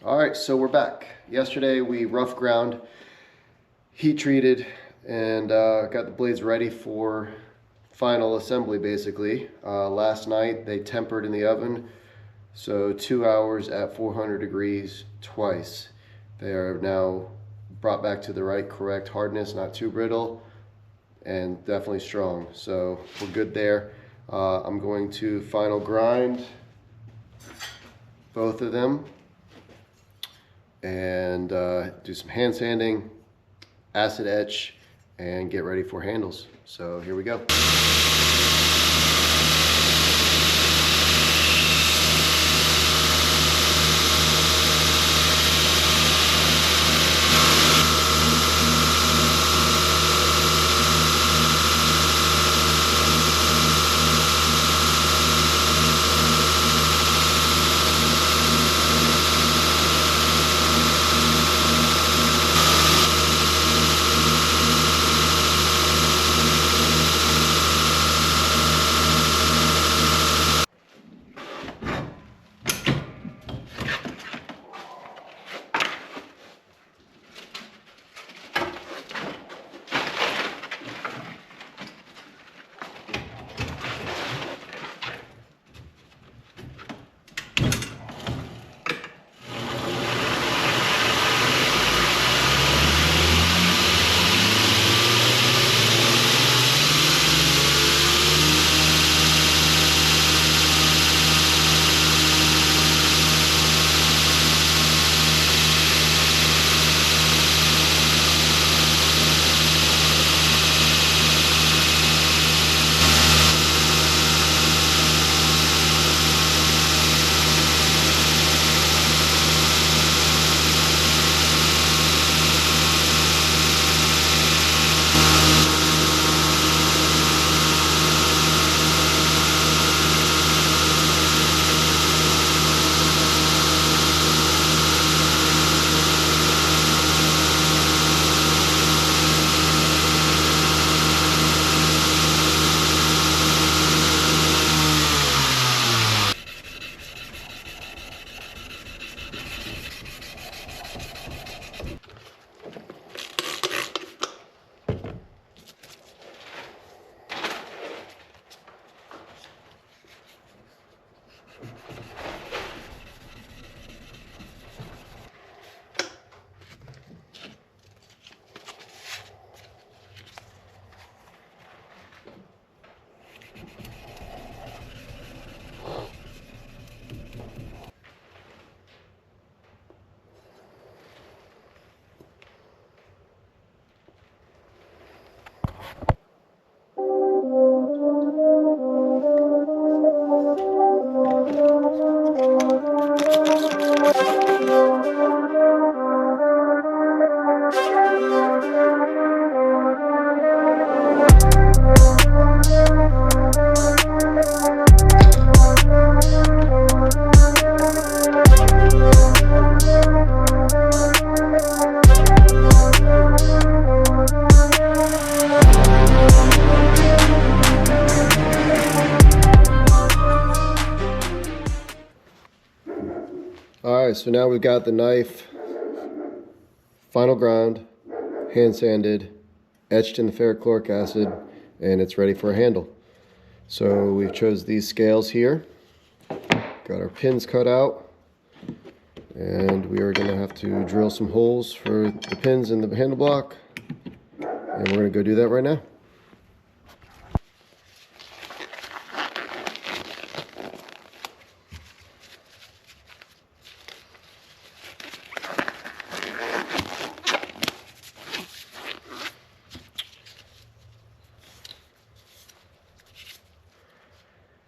All right, so we're back. Yesterday we rough ground, heat treated, and got the blades ready for final assembly basically. Last night they tempered in the oven, so 2 hours at 400 degrees twice. They are now brought back to the right correct hardness, not too brittle, and definitely strong. So we're good there. I'm going to final grind both of them and do some hand sanding, acid etch, and get ready for handles. So here we go. Alright, so now we've got the knife final ground, hand sanded, etched in the ferrochloric acid, and it's ready for a handle. So we've chose these scales here, got our pins cut out, and we are going to have to drill some holes for the pins in the handle block, and we're going to go do that right now.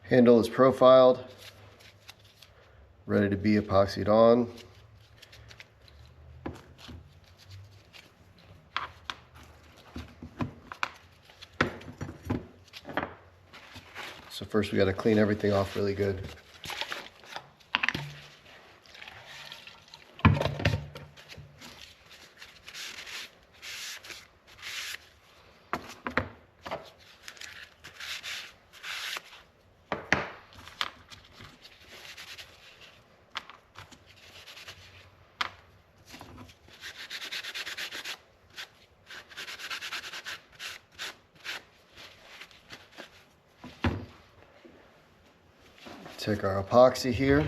Handle is profiled, ready to be epoxied on. So first we got to clean everything off really good. Take our epoxy here.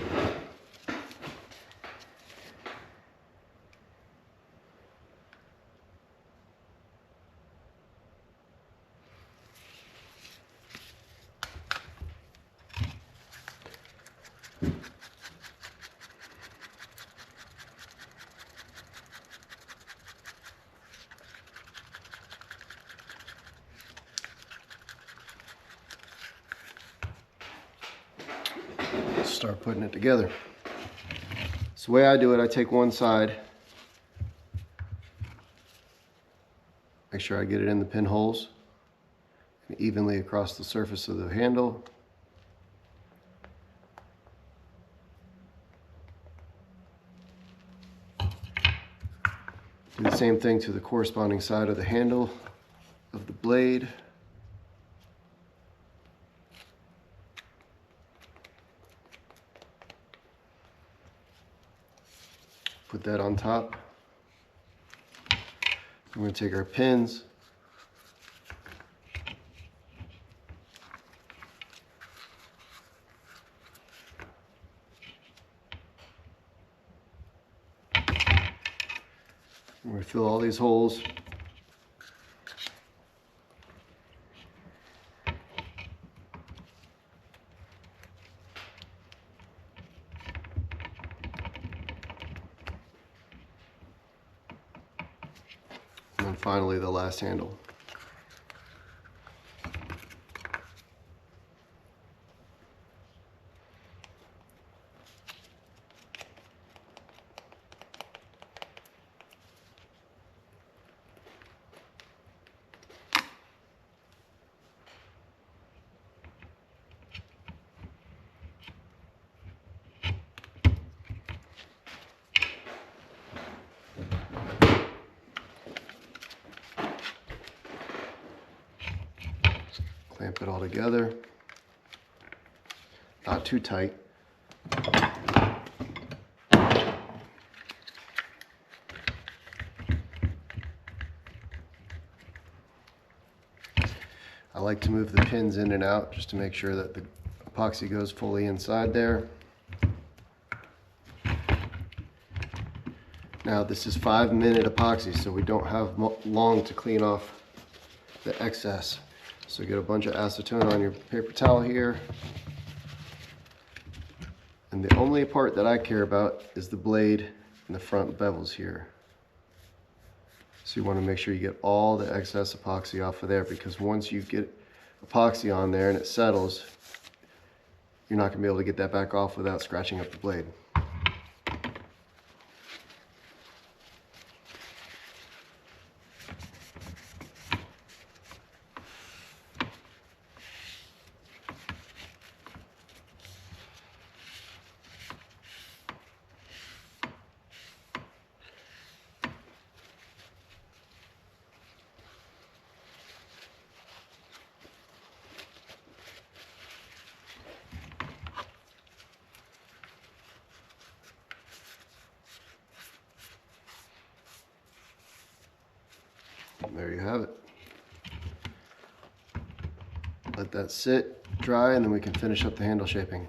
Start putting it together. So the way I do it, I take one side, make sure I get it in the pinholes and evenly across the surface of the handle. Do the same thing to the corresponding side of the handle of the blade. Put that on top. We're going to take our pins, we're going to fill all these holes. And then finally the last handle. Clamp it all together, not too tight. I like to move the pins in and out just to make sure that the epoxy goes fully inside there. Now this is 5-minute epoxy, so we don't have long to clean off the excess. So get a bunch of acetone on your paper towel here. And the only part that I care about is the blade and the front bevels here. So you want to make sure you get all the excess epoxy off of there, because once you get epoxy on there and it settles, you're not going to be able to get that back off without scratching up the blade. There you have it. Let that sit, dry, and then we can finish up the handle shaping.